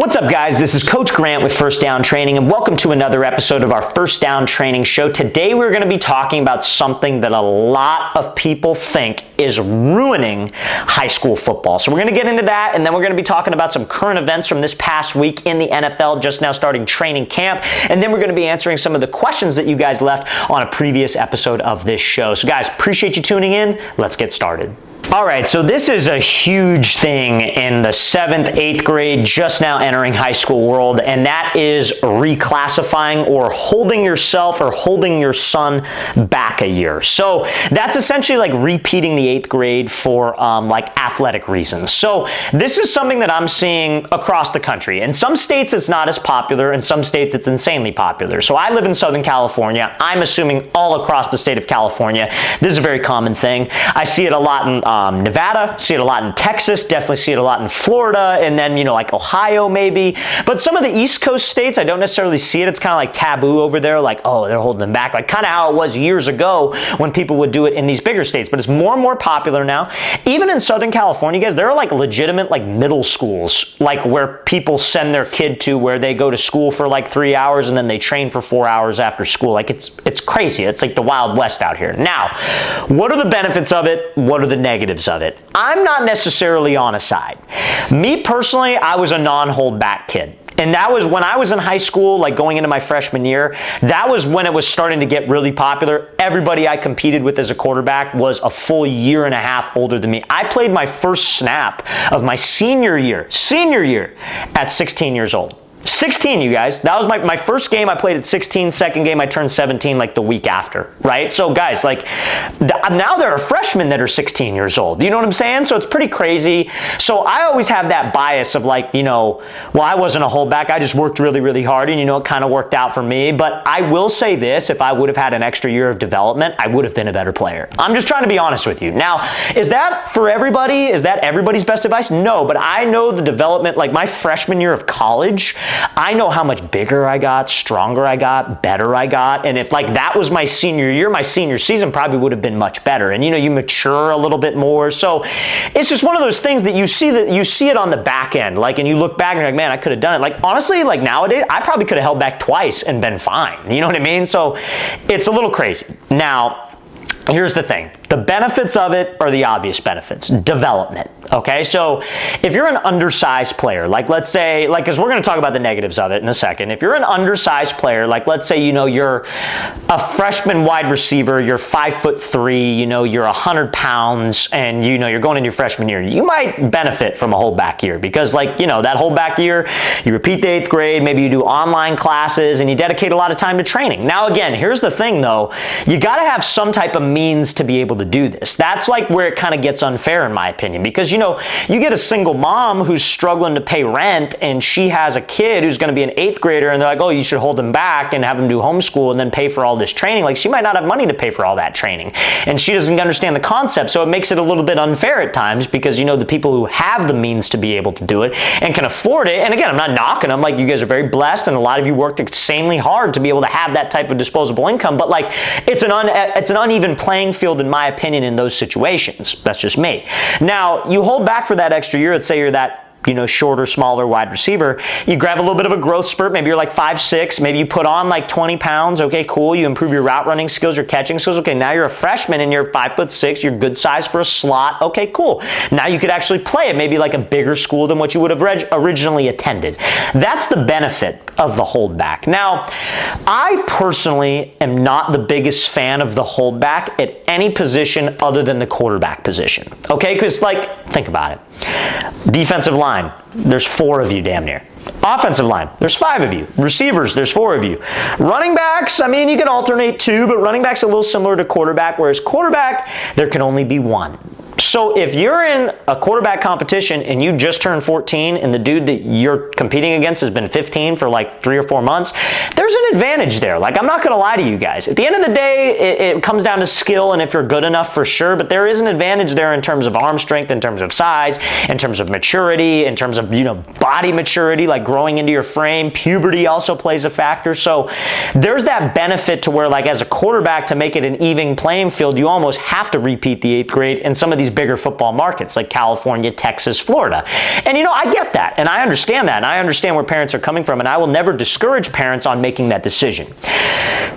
What's up, guys? This is Coach Grant with First Down Training, and welcome to another episode of our First Down Training Show. Today, we're going to be talking about something that a lot of people think is ruining high school football. So we're going to get into that, and then we're going to be talking about some current events from this past week in the NFL, just now starting training camp, and then we're going to be answering some of the questions that you guys left on a previous episode of this show. So guys, appreciate you tuning in. Let's get started. All right, so this is a huge thing in the 7th, 8th grade, just now entering high school world, and that is reclassifying or holding yourself or holding your son back a year. So that's essentially like repeating the 8th grade for like athletic reasons. So this is something that I'm seeing across the country. In some states, it's not as popular. In some states, it's insanely popular. So I live in Southern California. I'm assuming all across the state of California, this is a very common thing. I see it a lot in Nevada, see it a lot in Texas, definitely see it a lot in Florida, and then, you know, like Ohio maybe. But some of the East Coast states, I don't necessarily see it. It's kind of like taboo over there, like, oh, they're holding them back, like kind of how it was years ago when people would do it in these bigger states. But it's more and more popular now. Even in Southern California, guys, there are like legitimate like middle schools, like where people send their kid to, where they go to school for like 3 hours and then they train for 4 hours after school. Like it's crazy. It's like the Wild West out here. Now, what are the benefits of it? What are the negatives of it? I'm not necessarily on a side. Me personally, I was a non-hold-back kid. And that was when I was in high school, like going into my freshman year, that was when it was starting to get really popular. Everybody I competed with as a quarterback was a full year and a half older than me. I played my first snap of my senior year at 16 years old. 16, you guys. That was my first game I played at 16. Second game I turned 17 like the week after, right? So guys, like now there are freshmen that are 16 years old. You know what I'm saying? So it's pretty crazy. So I always have that bias of like, you know, well, I wasn't a holdback. I just worked really, really hard, and you know, it kind of worked out for me. But I will say this, if I would have had an extra year of development, I would have been a better player. I'm just trying to be honest with you. Now, is that for everybody? Is that everybody's best advice? No, but I know the development, like my freshman year of college, I know how much bigger I got, stronger I got, better I got. And if like that was my senior year, my senior season probably would have been much better. And you know, you mature a little bit more. So it's just one of those things that you see it on the back end. Like, and you look back and you're like, man, I could have done it. Like, honestly, like nowadays, I probably could have held back twice and been fine. You know what I mean? So it's a little crazy. Now, here's the thing. The benefits of it are the obvious benefits. Development, okay? So if you're an undersized player, like let's say, like, because we're going to talk about the negatives of it in a second. If you're an undersized player, like let's say, you know, you're a freshman wide receiver, you're 5'3", you know, you're 100 pounds, and you know, you're going into your freshman year, you might benefit from a holdback year because, like, you know, that holdback year, you repeat the 8th grade, maybe you do online classes, and you dedicate a lot of time to training. Now, again, here's the thing though, you got to have some type of means to be able to do this. That's like where it kind of gets unfair in my opinion, because you know, you get a single mom who's struggling to pay rent and she has a kid who's going to be an 8th grader, and they're like, oh, you should hold him back and have him do homeschool and then pay for all this training. Like, she might not have money to pay for all that training, and she doesn't understand the concept, so it makes it a little bit unfair at times, because you know, the people who have the means to be able to do it and can afford it, and again, I'm not knocking them, like, you guys are very blessed and a lot of you worked insanely hard to be able to have that type of disposable income, but like, it's an uneven playing field in my opinion in those situations. That's just me. Now, you hold back for that extra year. Let's say you're that, you know, shorter, smaller wide receiver. You grab a little bit of a growth spurt. Maybe you're like 5'6". Maybe you put on like 20 pounds. Okay, cool. You improve your route running skills, your catching skills. Okay, now you're a freshman and you're 5'6". You're good size for a slot. Okay, cool. Now you could actually play at maybe like a bigger school than what you would have originally attended. That's the benefit of the holdback. Now, I personally am not the biggest fan of the holdback at any position other than the quarterback position. Okay, because like, think about it. Defensive line, there's 4 of you damn near. Offensive line, there's 5 of you. Receivers, there's 4 of you. Running backs, I mean, you can alternate 2, but running back's a little similar to quarterback, whereas quarterback, there can only be 1. So if you're in a quarterback competition and you just turned 14 and the dude that you're competing against has been 15 for like 3 or 4 months, there's an advantage there. Like, I'm not going to lie to you guys. At the end of the day, it comes down to skill and if you're good enough for sure, but there is an advantage there in terms of arm strength, in terms of size, in terms of maturity, in terms of, you know, body maturity, like growing into your frame. Puberty also plays a factor. So there's that benefit to where, like, as a quarterback, to make it an even playing field, you almost have to repeat the 8th grade, and some of these these bigger football markets like California, Texas, Florida. And I get that, and I understand that, and I understand where parents are coming from, and I will never discourage parents on making that decision.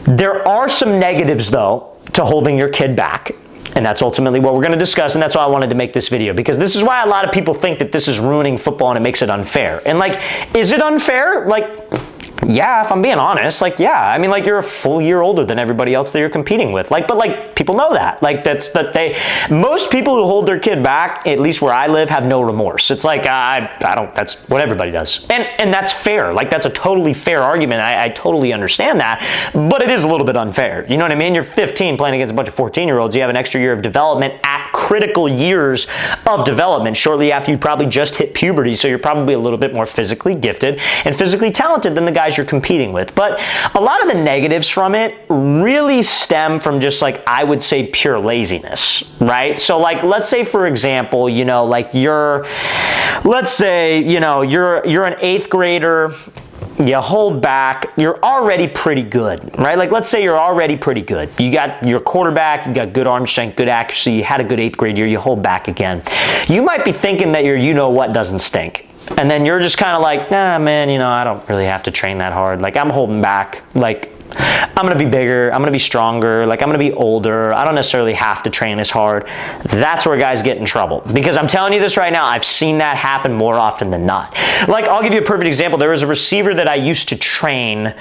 There are some negatives, though, to holding your kid back. And that's ultimately what we're going to discuss, and that's why I wanted to make this video, because this is why a lot of people think that this is ruining football and it makes it unfair. And is it unfair? Yeah, if I'm being honest, yeah. I mean, you're a full year older than everybody else that you're competing with. But people know that. Most people who hold their kid back, at least where I live, have no remorse. It's I don't, that's what everybody does. And that's fair. That's a totally fair argument. I totally understand that, but it is a little bit unfair. You know what I mean? You're 15 playing against a bunch of 14-year-olds. You have an extra year of development at critical years of development shortly after you probably just hit puberty. So you're probably a little bit more physically gifted and physically talented than the guys you're competing with. But a lot of the negatives from it really stem from just I would say pure laziness, right? So let's say, for example, you're an 8th grader, you hold back, you're already pretty good, right? Let's say you're already pretty good. You got your quarterback, you got good arm strength, good accuracy, you had a good 8th grade year, you hold back again. You might be thinking that your you-know-what doesn't stink. And then you're just kind of nah, man, I don't really have to train that hard. I'm holding back. I'm going to be bigger. I'm going to be stronger. I'm going to be older. I don't necessarily have to train as hard. That's where guys get in trouble. Because I'm telling you this right now, I've seen that happen more often than not. I'll give you a perfect example. There was a receiver that I used to train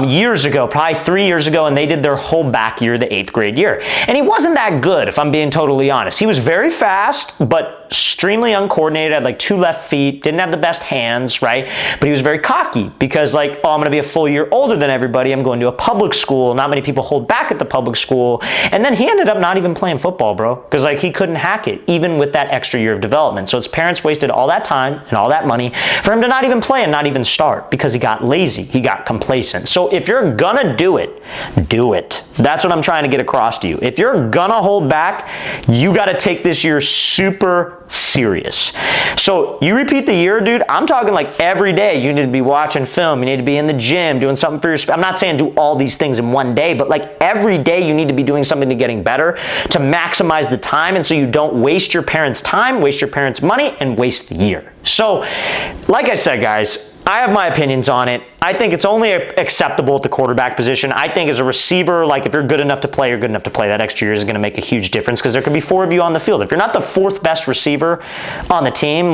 years ago, probably 3 years ago, and they did their whole back year, the 8th grade year. And he wasn't that good, if I'm being totally honest. He was very fast, but extremely uncoordinated, had 2 left feet, didn't have the best hands, right? But he was very cocky because I'm going to be a full year older than everybody. I'm going to a public school. Not many people hold back at the public school. And then he ended up not even playing football, bro, because he couldn't hack it, even with that extra year of development. So his parents wasted all that time and all that money for him to not even play and not even start because he got lazy. He got complacent. So if you're gonna do it, do it. That's what I'm trying to get across to you. If you're gonna hold back, you got to take this year super serious. So you repeat the year, dude, I'm talking every day you need to be watching film, you need to be in the gym, doing something for your, I'm not saying do all these things in one day, but every day you need to be doing something to getting better to maximize the time, and so you don't waste your parents' time, waste your parents' money, and waste the year. So, like I said, guys, I have my opinions on it. I think it's only acceptable at the quarterback position. I think as a receiver, if you're good enough to play, you're good enough to play. That extra year is going to make a huge difference because there could be 4 of you on the field. If you're not the 4th best receiver on the team,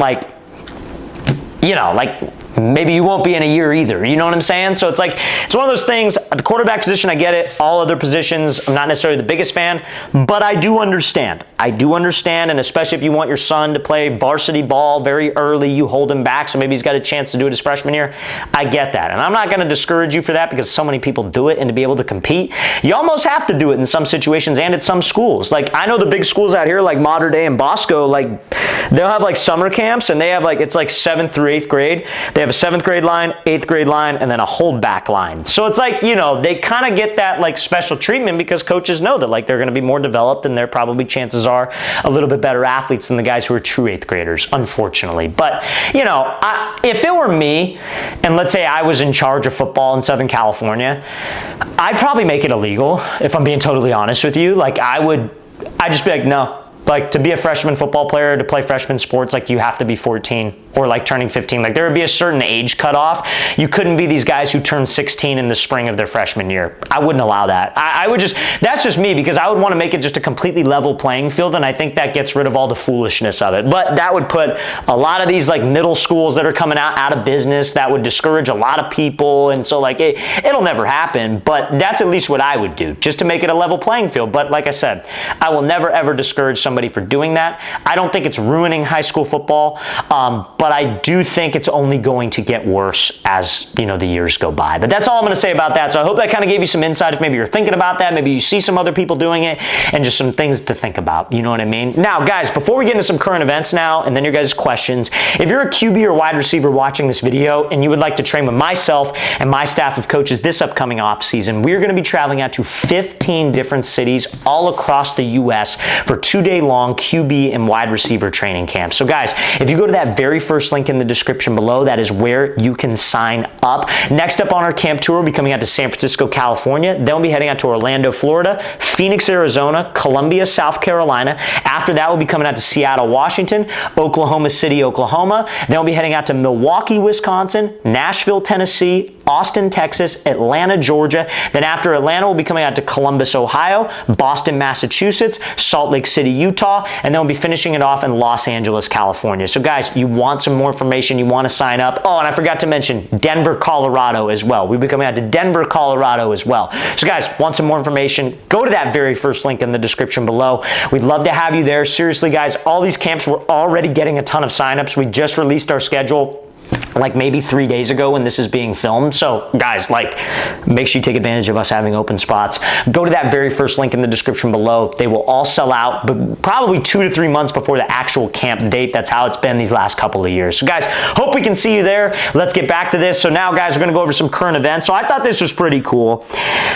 maybe you won't be in a year either. You know what I'm saying? So it's it's one of those things. At the quarterback position, I get it. All other positions, I'm not necessarily the biggest fan, but I do understand. And especially if you want your son to play varsity ball very early, you hold him back so maybe he's got a chance to do it his freshman year. I get that. And I'm not going to discourage you for that because so many people do it, and to be able to compete, you almost have to do it in some situations and at some schools. I know the big schools out here like Mater Dei and Bosco, they'll have summer camps, and they have it's 7th through 8th grade. They have a 7th grade line, 8th grade line, and then a holdback line. So it's they kind of get that special treatment because coaches know that they're going to be more developed, and they're probably, chances are, a little bit better athletes than the guys who are true 8th graders, unfortunately. But, if it were me, and let's say I was in charge of football in Southern California, I'd probably make it illegal, if I'm being totally honest with you. I'd just be no. To be a freshman football player, to play freshman sports, you have to be 14 or turning 15. There would be a certain age cutoff. You couldn't be these guys who turn 16 in the spring of their freshman year. I wouldn't allow that. I would just, that's just me, because I would want to make it just a completely level playing field, and I think that gets rid of all the foolishness of it. But that would put a lot of these middle schools that are coming out of business. That would discourage a lot of people, and so it'll never happen, but that's at least what I would do, just to make it a level playing field. But like I said, I will never ever discourage somebody for doing that. I don't think it's ruining high school football, but I do think it's only going to get worse as the years go by. But that's all I'm going to say about that. So I hope that kind of gave you some insight if maybe you're thinking about that, maybe you see some other people doing it, and just some things to think about. You know what I mean? Now, guys, before we get into some current events now, and then your guys' questions, if you're a QB or wide receiver watching this video and you would like to train with myself and my staff of coaches this upcoming off season, we're going to be traveling out to 15 different cities all across the U.S. for 2-day day-long QB and wide receiver training camp. So guys, if you go to that very first link in the description below, that is where you can sign up. Next up on our camp tour, we'll be coming out to San Francisco, California. Then we'll be heading out to Orlando, Florida, Phoenix, Arizona, Columbia, South Carolina. After that, we'll be coming out to Seattle, Washington, Oklahoma City, Oklahoma. Then we'll be heading out to Milwaukee, Wisconsin, Nashville, Tennessee, Austin, Texas, Atlanta, Georgia. Then after Atlanta, we'll be coming out to Columbus, Ohio, Boston, Massachusetts, Salt Lake City, Utah, and then we'll be finishing it off in Los Angeles, California. So guys, you want some more information, you want to sign up. Oh, and I forgot to mention Denver, Colorado as well. We'll be coming out to Denver, Colorado as well. So guys, want some more information, go to that very first link in the description below. We'd love to have you there. Seriously, guys, all these camps, we're already getting a ton of signups. We just released our schedule like maybe 3 days ago when this is being filmed. So guys, like, make sure you take advantage of us having open spots. Go to that very first link in the description below. They will all sell out, but probably 2 to 3 months before the actual camp date. That's how it's been these last couple of years. So guys, hope we can see you there. Let's get back to this. So now guys, we're gonna go over some current events. So I thought this was pretty cool.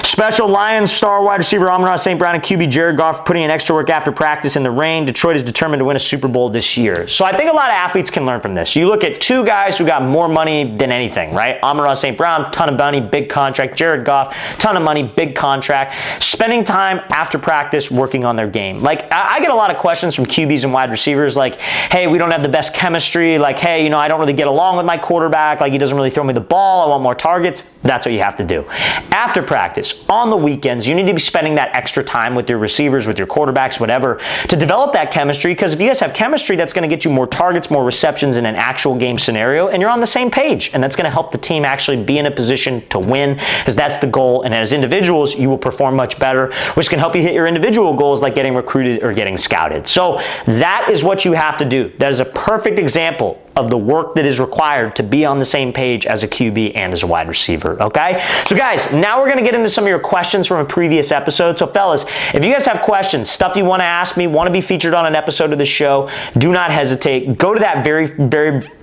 Special Lions star wide receiver Amon-Ra St. Brown and QB Jared Goff putting in extra work after practice in the rain. Detroit is determined to win a Super Bowl this year. So I think a lot of athletes can learn from this. You look at two guys who got more money than anything, right? Amon-Ra St. Brown, ton of money, big contract. Jared Goff, ton of money, big contract. Spending time after practice working on their game. Like, I get a lot of questions from QBs and wide receivers like, hey, we don't have the best chemistry. Like, hey, you know, I don't really get along with my quarterback. Like, he doesn't really throw me the ball. I want more targets. That's what you have to do. After practice, on the weekends, you need to be spending that extra time with your receivers, with your quarterbacks, whatever, to develop that chemistry, because if you guys have chemistry, that's going to get you more targets, more receptions in an actual game scenario, and you're on the same page, and that's going to help the team actually be in a position to win, because that's the goal. And as individuals, you will perform much better, which can help you hit your individual goals like getting recruited or getting scouted. So that is what you have to do. That is a perfect example of the work that is required to be on the same page as a QB and as a wide receiver, okay? So guys, now we're gonna get into some of your questions from a previous episode. So fellas, if you guys have questions, stuff you wanna ask me, wanna be featured on an episode of the show, do not hesitate. Go to that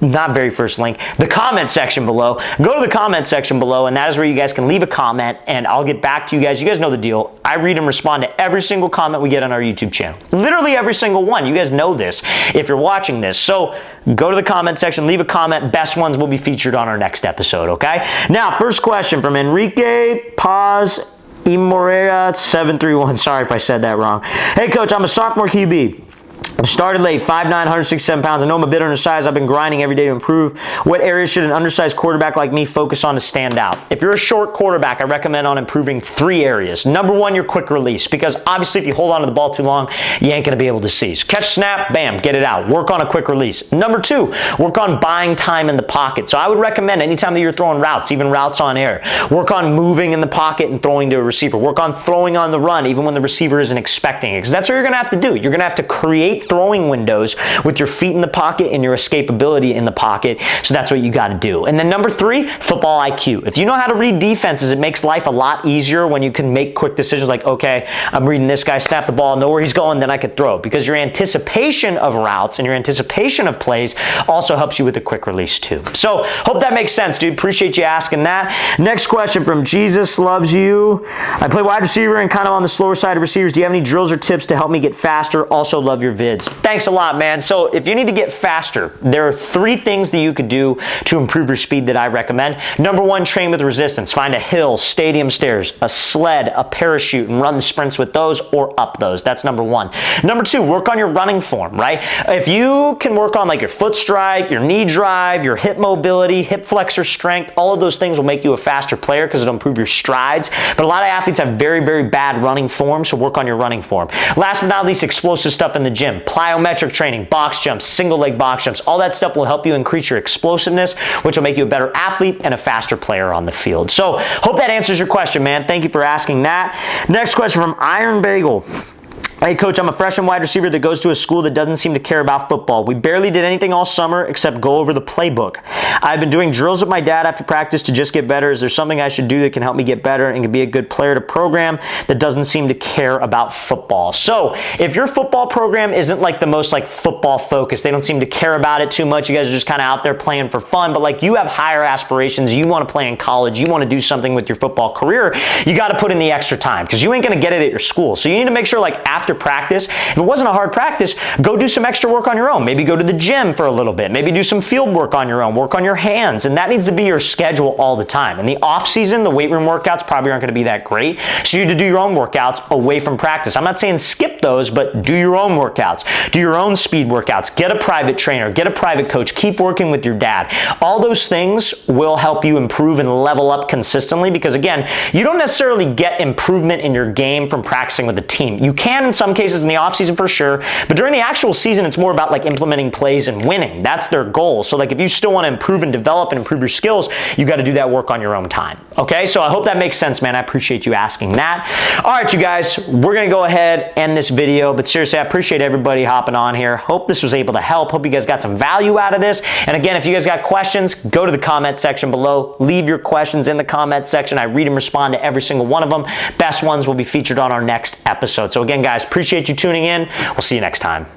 not very first link, the comment section below. Go to the comment section below, and that is where you guys can leave a comment, and I'll get back to you guys. You guys know the deal. I read and respond to every single comment we get on our YouTube channel. Literally every single one. You guys know this if you're watching this. So go to the comment section, leave a comment. Best ones will be featured on our next episode, okay? Now, first question from Enrique Paz Imorea 731. Sorry if I said that wrong. Hey, Coach, I'm a sophomore QB. I started late, 5'9", 167 pounds. I know I'm a bit undersized. I've been grinding every day to improve. What areas should an undersized quarterback like me focus on to stand out? If you're a short quarterback, I recommend on improving 3 areas. Number 1, your quick release, because obviously if you hold on to the ball too long, you ain't going to be able to see. So catch, snap, bam, get it out. Work on a quick release. Number 2, work on buying time in the pocket. So I would recommend anytime that you're throwing routes, even routes on air, work on moving in the pocket and throwing to a receiver. Work on throwing on the run, even when the receiver isn't expecting it, because that's what you're going to have to do. You're going to have to create throwing windows with your feet in the pocket and your escapability in the pocket. So that's what you got to do. And then number 3, football IQ. If you know how to read defenses, it makes life a lot easier when you can make quick decisions like, okay, I'm reading this guy, snap the ball, know where he's going, then I could throw. Because your anticipation of routes and your anticipation of plays also helps you with a quick release too. So hope that makes sense, dude. Appreciate you asking that. Next question from Jesus Loves You. I play wide receiver and kind of on the slower side of receivers. Do you have any drills or tips to help me get faster? Also love your vids. Thanks a lot, man. So if you need to get faster, there are 3 things that you could do to improve your speed that I recommend. Number 1, train with resistance. Find a hill, stadium stairs, a sled, a parachute, and run the sprints with those or up those. That's number 1. Number 2, work on your running form, right? If you can work on like your foot strike, your knee drive, your hip mobility, hip flexor strength, all of those things will make you a faster player because it'll improve your strides. But a lot of athletes have very, very bad running form, so work on your running form. Last but not least, explosive stuff in the gym. Plyometric training, box jumps, single leg box jumps, all that stuff will help you increase your explosiveness, which will make you a better athlete and a faster player on the field. So hope that answers your question, man. Thank you for asking that. Next question from Iron Bagel. Hey, Coach, I'm a freshman wide receiver that goes to a school that doesn't seem to care about football. We barely did anything all summer except go over the playbook. I've been doing drills with my dad after practice to just get better. Is there something I should do that can help me get better and can be a good player to program that doesn't seem to care about football? So if your football program isn't like the most like football focused, they don't seem to care about it too much, you guys are just kind of out there playing for fun, but like you have higher aspirations, you want to play in college, you want to do something with your football career, you got to put in the extra time because you ain't going to get it at your school. So you need to make sure like after after practice, if it wasn't a hard practice, go do some extra work on your own. Maybe go to the gym for a little bit. Maybe do some field work on your own. Work on your hands. And that needs to be your schedule all the time. In the off season, the weight room workouts probably aren't going to be that great. So you need to do your own workouts away from practice. I'm not saying skip those, but do your own workouts. Do your own speed workouts. Get a private trainer. Get a private coach. Keep working with your dad. All those things will help you improve and level up consistently because, again, you don't necessarily get improvement in your game from practicing with a team. You can in some cases in the off season for sure, but during the actual season, it's more about like implementing plays and winning. That's their goal. So like if you still want to improve and develop and improve your skills, you got to do that work on your own time. Okay, so I hope that makes sense, man. I appreciate you asking that. All right, you guys, we're going to go ahead and end this video, but seriously, I appreciate everybody hopping on here. Hope this was able to help. Hope you guys got some value out of this. And again, if you guys got questions, go to the comment section below. Leave your questions in the comment section. I read and respond to every single one of them. Best ones will be featured on our next episode. So again, guys, appreciate you tuning in. We'll see you next time.